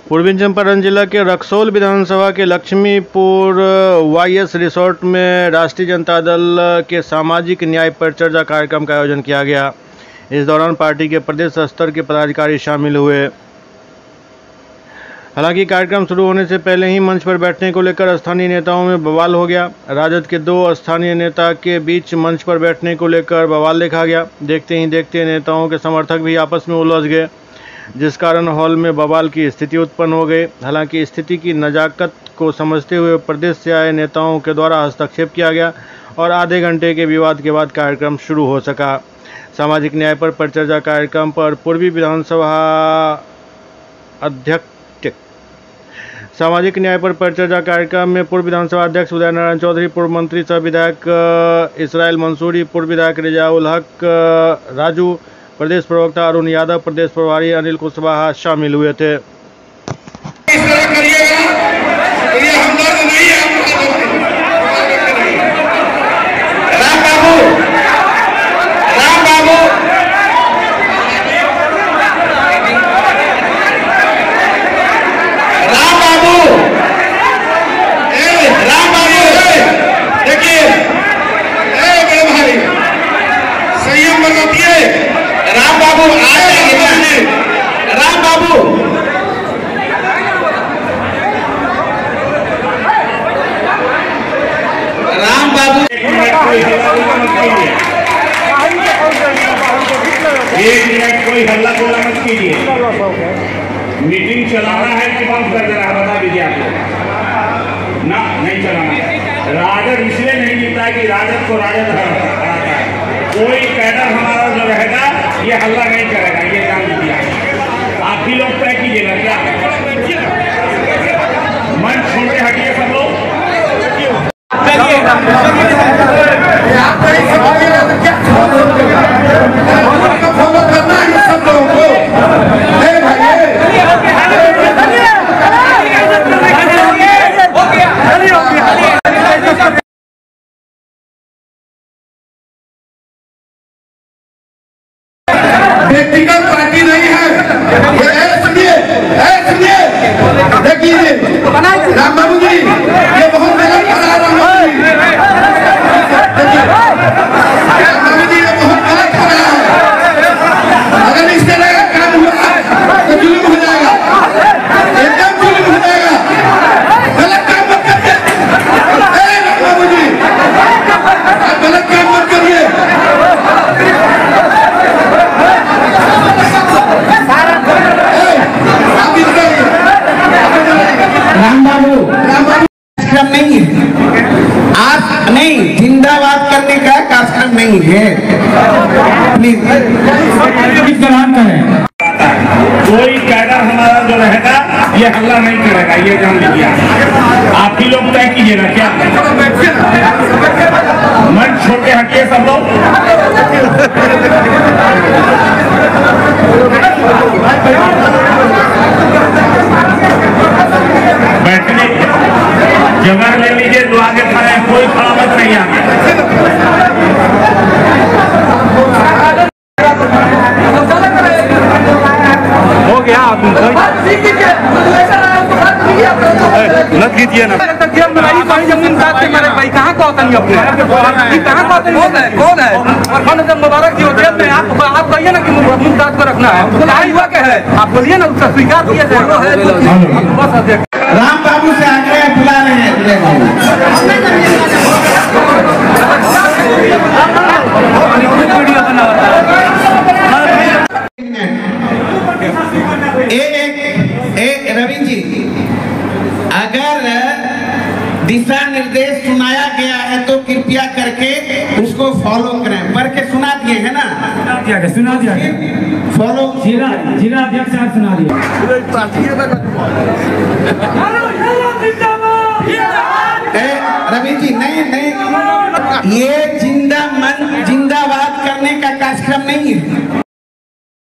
पूर्वी चंपारण जिला के रक्सौल विधानसभा के लक्ष्मीपुर वाईएस रिसोर्ट में राष्ट्रीय जनता दल के सामाजिक न्याय पर चर्चा कार्यक्रम का आयोजन किया गया। इस दौरान पार्टी के प्रदेश स्तर के पदाधिकारी शामिल हुए। हालांकि कार्यक्रम शुरू होने से पहले ही मंच पर बैठने को लेकर स्थानीय नेताओं में बवाल हो गया। राजद के दो स्थानीय नेता के बीच मंच पर बैठने को लेकर बवाल देखा गया। देखते ही देखते नेताओं के समर्थक भी आपस में उलझ गए, जिस कारण हॉल में बवाल की स्थिति उत्पन्न हो गई। हालांकि स्थिति की नजाकत को समझते हुए प्रदेश से आए नेताओं के द्वारा हस्तक्षेप किया गया और आधे घंटे के विवाद के बाद कार्यक्रम शुरू हो सका। सामाजिक न्याय पर परिचर्चा कार्यक्रम पर पूर्वी विधानसभा अध्यक्ष सामाजिक न्याय पर परिचर्चा कार्यक्रम में पूर्व विधानसभा अध्यक्ष उदय नारायण चौधरी, पूर्व मंत्री सह विधायक इसराइल मंसूरी, पूर्व विधायक रिजाउल हक राजू, प्रदेश प्रवक्ता अरुण यादव, प्रदेश प्रभारी अनिल कुशवाहा शामिल हुए थे। राम बाबू राम बाबू राम बाबू 1 मिनट कोई हल्ला बोला मत कीजिए। मीटिंग चलाना है कि बंद कर देना, बता दीजिए आप लोग। ना नहीं चलाना। राजद इसलिए नहीं जीता कि राजद को राजद हराता है। कोई कैडर हमारा जो रहेगा ये हल्ला नहीं करेगा, ये जान लीजिए। आप ही लोग तय कीजिएगा क्या? मंच छोड़ के हटिए सब लोग। फॉलो करना है सब लोगों को। व्यक्तिगत पार्टी नहीं है ये। देखिए राम बाबू जी, ये बहुत गलत कर रहा है। राम बाबू जी ये बहुत गलत कर रहा है। अगर इस तरह का काम हुआ तो जुल्म हो जाएगा, एकदम जुल्म हो जाएगा। गलत काम मत करिए राम बाबू जी, आप गलत काम मत करिए। राम बाबू कार्यक्रम नहीं है आज, नहीं जिंदाबाद करने का कार्यक्रम नहीं है। प्लीज करें। कोई कैडर हमारा जो रहेगा ये हल्ला नहीं करेगा, ये जान लीजिए। आप ही लोग तय कीजिएगा क्या? मंच छोड़ के हटिए सब लोग। बैठने जगह ले लीजिए, जो आगे खड़े हैं कोई खड़ा मत नहीं आगे। हो गया आप मत कीजिए ना। जमीन भाई कहाँ को अपने कहाँ कौन है और जब मुबारक जी हो जेल में आप कहिए ना कि मुमताज को रखना है, क्या हुआ क्या है? आप बोलिए ना, उसका स्वीकार किया जाए। राम बाबू से आगे बुला रहे हैं। रवि जी, अगर दिशा निर्देश सुनाया गया है तो कृपया करके उसको फॉलो करें। पढ़ के सुना दिए है ना? सुना दिया फॉलो। जिला अध्यक्ष आप सुना दिया। रवि जी नहीं, ये जिंदाबाद करने का कार्यक्रम नहीं है।